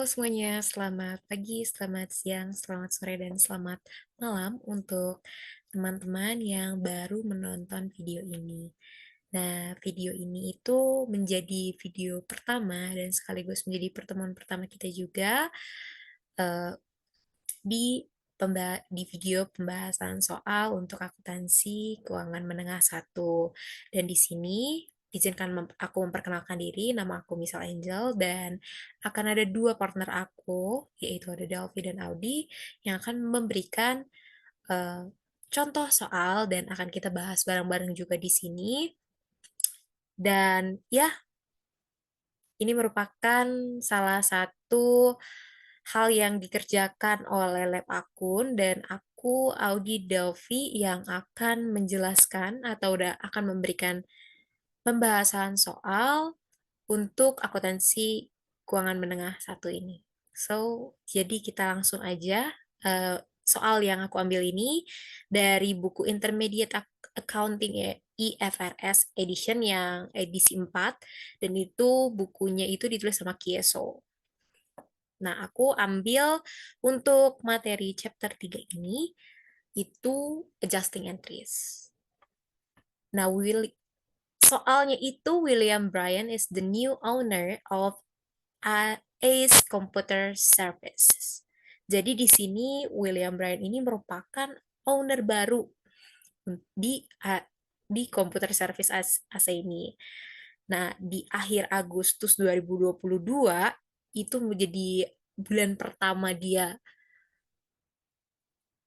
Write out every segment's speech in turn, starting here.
Semuanya, selamat pagi, selamat siang, selamat sore, dan selamat malam untuk teman-teman yang baru menonton video ini. Nah, video ini itu menjadi video pertama dan sekaligus menjadi pertemuan pertama kita juga eh, di di video pembahasan soal untuk akuntansi keuangan menengah satu. Dan di sini izinkan aku memperkenalkan diri, nama aku Misal Angel, dan akan ada dua partner aku, yaitu ada Delvi dan Audi, yang akan memberikan eh, contoh soal dan akan kita bahas bareng-bareng juga di sini. Dan ya, ini merupakan salah satu hal yang dikerjakan oleh lab akun dan aku Audi Delphi yang akan menjelaskan atau udah akan memberikan pembahasan soal untuk akuntansi keuangan menengah satu ini. So, jadi kita langsung aja soal yang aku ambil ini dari buku Intermediate Accounting ya, IFRS Edition yang edisi 4 dan itu bukunya itu ditulis sama Kieso. Nah, aku ambil untuk materi chapter 3 ini itu adjusting entries. Nah, soalnya itu William Bryan is the new owner of Ace Computer Services. Jadi di sini William Bryan ini merupakan owner baru di di Computer Service AC ini. Nah, di akhir Agustus 2022 itu menjadi bulan pertama dia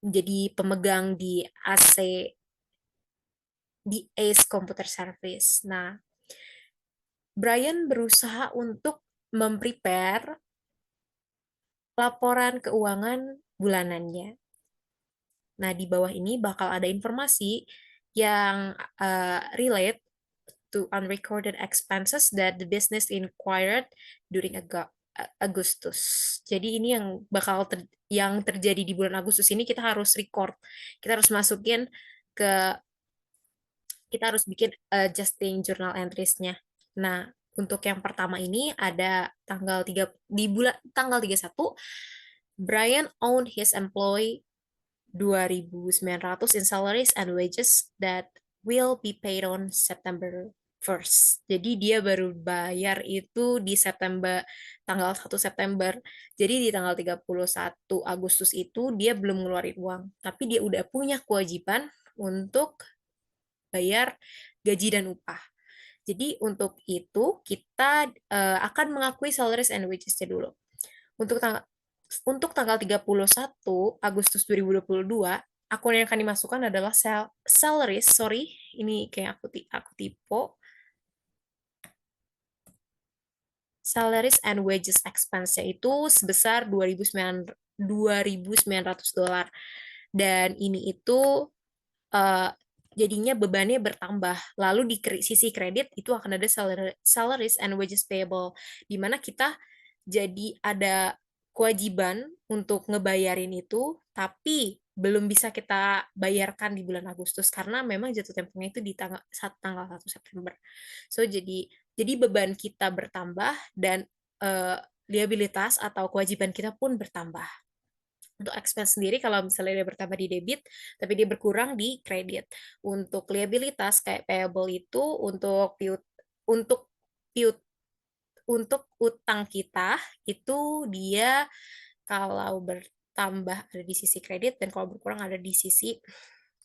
menjadi pemegang di AC di Ace Computer Service. Nah, Brian berusaha untuk memprepare laporan keuangan bulanannya. Nah, di bawah ini bakal ada informasi yang relate to unrecorded expenses that the business inquired during Agustus. Jadi ini yang yang terjadi di bulan Agustus ini kita harus record. Kita harus masukin ke kita harus bikin adjusting journal entries-nya. Nah, untuk yang pertama ini ada di bulan tanggal 31 Brian owned his employee 2.900 in salaries and wages that will be paid on September 1st. Jadi dia baru bayar itu di tanggal 1 September. Jadi di tanggal 31 Agustus itu dia belum ngeluarin uang, tapi dia udah punya kewajiban untuk bayar gaji dan upah. Jadi untuk itu kita akan mengakui salaries and wages-nya dulu. Untuk tanggal untuk tanggal 31 Agustus 2022, akun yang akan dimasukkan adalah salaries, sorry, ini kayak aku tipe. Salaries and wages expense-nya itu sebesar 2.900 dolar. Dan ini itu uh, jadinya bebannya bertambah. Lalu di sisi kredit itu akan ada salaries and wages payable, di mana kita jadi ada kewajiban untuk ngebayarin itu, tapi belum bisa kita bayarkan di bulan Agustus karena memang jatuh temponya itu di tanggal 1 September. So jadi beban kita bertambah dan eh, liabilitas atau kewajiban kita pun bertambah. Untuk expense sendiri kalau misalnya dia bertambah di debit, tapi dia berkurang di kredit. Untuk liabilitas kayak payable itu untuk piut untuk utang kita itu dia kalau bertambah ada di sisi kredit dan kalau berkurang ada di sisi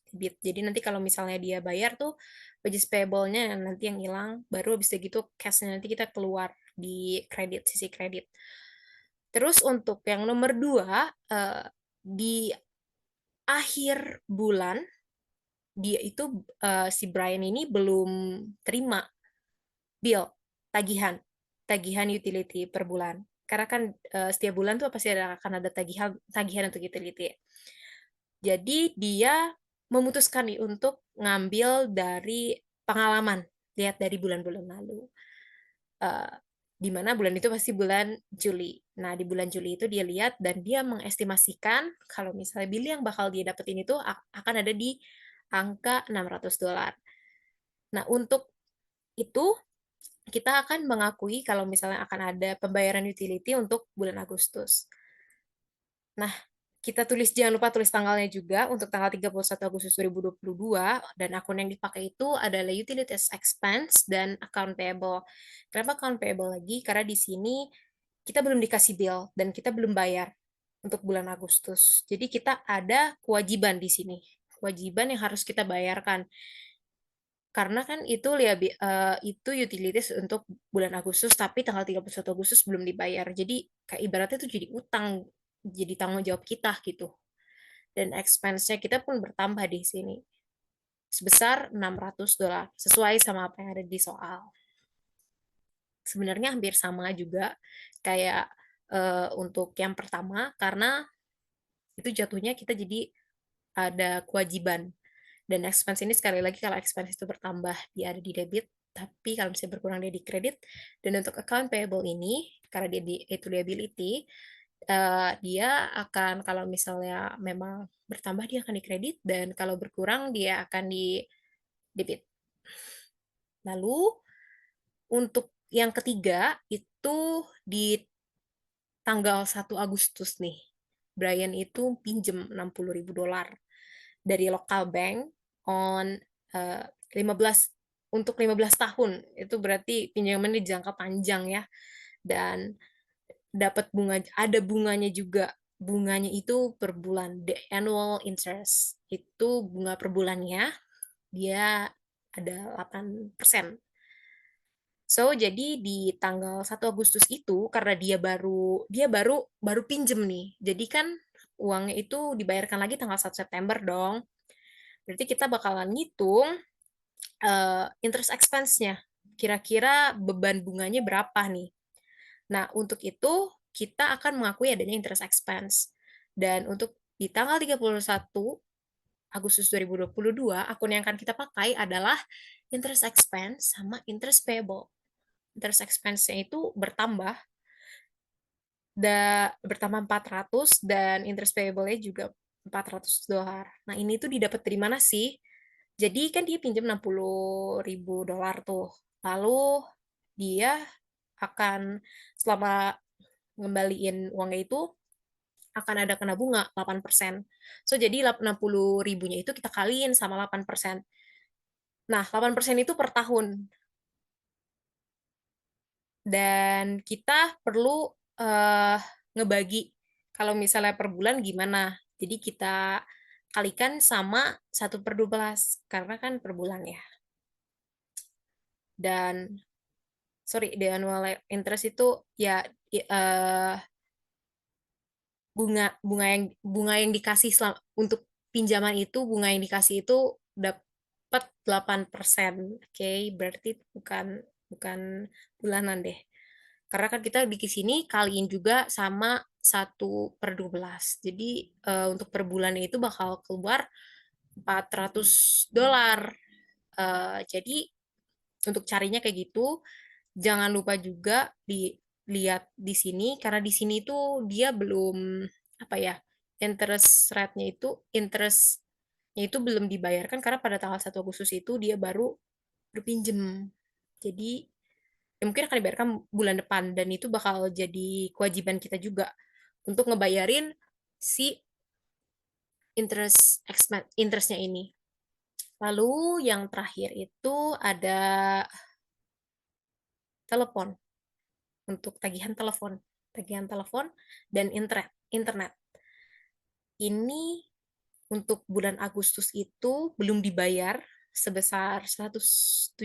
debit. Jadi nanti kalau misalnya dia bayar tuh which payable-nya nanti yang hilang, baru habis itu gitu cash-nya nanti kita keluar di kredit, sisi kredit. Terus untuk yang nomor dua, di akhir bulan dia itu si Brian ini belum terima bill tagihan tagihan utility per bulan karena kan setiap bulan tuh pasti akan ada tagihan tagihan untuk utility. Jadi dia memutuskan nih untuk ngambil dari pengalaman, lihat dari bulan-bulan lalu. Eh, di mana bulan itu pasti bulan Juli. Nah, di bulan Juli itu dia lihat dan dia mengestimasikan kalau misalnya bill yang bakal dia dapetin itu akan ada di angka 600 dolar. Nah, untuk itu kita akan mengakui kalau misalnya akan ada pembayaran utility untuk bulan Agustus. Nah, kita tulis, jangan lupa tulis tanggalnya juga untuk tanggal 31 Agustus 2022, dan akun yang dipakai itu adalah utilities expense dan account payable. Kenapa account payable lagi? Karena di sini kita belum dikasih bill dan kita belum bayar untuk bulan Agustus. Jadi kita ada kewajiban di sini. Kewajiban yang harus kita bayarkan. Karena kan itu utilities untuk bulan Agustus, tapi tanggal 31 Agustus belum dibayar. Jadi kayak ibaratnya itu jadi utang, jadi tanggung jawab kita gitu. Dan expense-nya kita pun bertambah di sini sebesar $600 sesuai sama apa yang ada di soal. Sebenarnya hampir sama juga kayak untuk yang pertama, karena itu jatuhnya kita jadi ada kewajiban. Dan expense ini sekali lagi, kalau expense itu bertambah dia ada di debit, tapi kalau misalnya berkurang dia di kredit. Dan untuk account payable ini, karena itu liability, dia akan, kalau misalnya memang bertambah dia akan di kredit, dan kalau berkurang dia akan di debit. Lalu untuk yang ketiga itu di tanggal 1 Agustus nih, Brian itu pinjem $60.000 dari lokal bank on 15 untuk 15 tahun. Itu berarti pinjamannya jangka panjang ya. Dan dapat ada bunganya juga. Bunganya itu per bulan, the annual interest. Itu bunga per bulannya dia ada 8%. So, jadi di tanggal 1 Agustus itu, karena dia baru pinjem nih. Jadi kan uangnya itu dibayarkan lagi tanggal 1 September dong. Berarti kita bakalan ngitung interest expense-nya. Kira-kira beban bunganya berapa nih? Nah, untuk itu kita akan mengakui adanya interest expense. Dan untuk di tanggal 31 Agustus 2022, akun yang akan kita pakai adalah interest expense sama interest payable. Interest expense-nya itu bertambah 400, dan interest payable-nya juga $400. Nah, ini tuh didapat dari mana sih? Jadi kan dia pinjam $60.000 tuh. Lalu dia akan, selama ngembaliin uangnya itu, akan ada kena bunga 8%. So, jadi 60 ribunya itu kita kaliin sama 8%. Nah, 8% itu per tahun. Dan kita perlu ngebagi kalau misalnya per bulan gimana. Jadi kita kalikan sama 1/12, karena kan per bulan ya. Dan sorry, the annual interest itu ya bunga yang dikasih untuk pinjaman itu, bunga yang dikasih itu dapat 8%. Oke, berarti bukan bukan bulanan deh. Karena kan kita di sini kaliin juga sama 1/12. Jadi untuk per bulannya itu bakal keluar $400. Jadi untuk carinya kayak gitu, jangan lupa juga dilihat di sini, karena di sini tuh dia belum, apa ya, interestnya itu belum dibayarkan, karena pada tanggal 1 Agustus itu dia baru berpinjem. Jadi ya mungkin akan dibayarkan bulan depan, dan itu bakal jadi kewajiban kita juga untuk ngebayarin si interestnya ini. Lalu yang terakhir itu ada telepon, untuk tagihan telepon dan internet. Ini untuk bulan Agustus itu belum dibayar sebesar $117,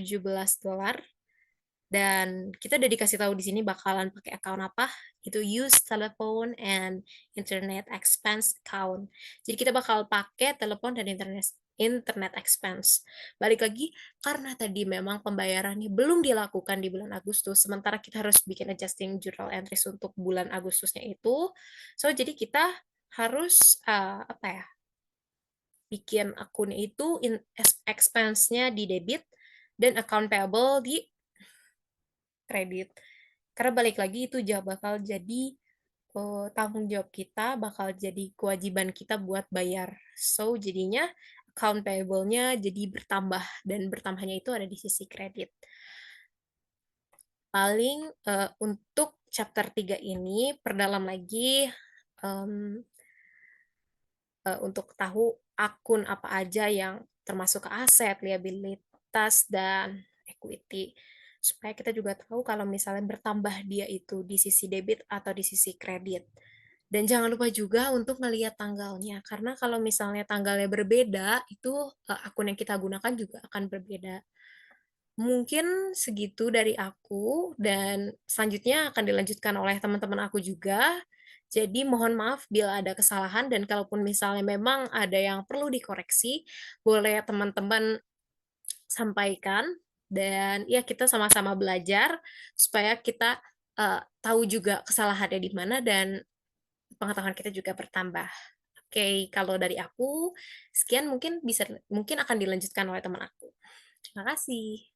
dan kita udah dikasih tahu di sini bakalan pakai account apa. Itu use telephone and internet expense account. Jadi kita bakal pakai telepon dan internet expense. Balik lagi, karena tadi memang pembayarannya belum dilakukan di bulan Agustus, sementara kita harus bikin adjusting journal entries untuk bulan Agustusnya itu. So, jadi kita harus apa ya, bikin akunnya itu expense-nya di debit dan account payable di kredit. Karena balik lagi itu bakal jadi tanggung jawab kita, bakal jadi kewajiban kita buat bayar. So, jadinya account payable-nya jadi bertambah, dan bertambahnya itu ada di sisi kredit. Paling, untuk chapter 3 ini perdalam lagi, mmm, untuk tahu akun apa aja yang termasuk ke aset, liabilitas, dan equity. Supaya kita juga tahu kalau misalnya bertambah dia itu di sisi debit atau di sisi kredit. Dan jangan lupa juga untuk ngelihat tanggalnya, karena kalau misalnya tanggalnya berbeda, itu, akun yang kita gunakan juga akan berbeda. Mungkin segitu dari aku, dan selanjutnya akan dilanjutkan oleh teman-teman aku juga. Jadi mohon maaf bila ada kesalahan dan kalaupun misalnya memang ada yang perlu dikoreksi, boleh teman-teman sampaikan dan ya kita sama-sama belajar supaya kita, tahu juga kesalahannya di mana dan pengetahuan kita juga bertambah. Oke, kalau dari aku sekian mungkin akan dilanjutkan oleh teman aku. Terima kasih.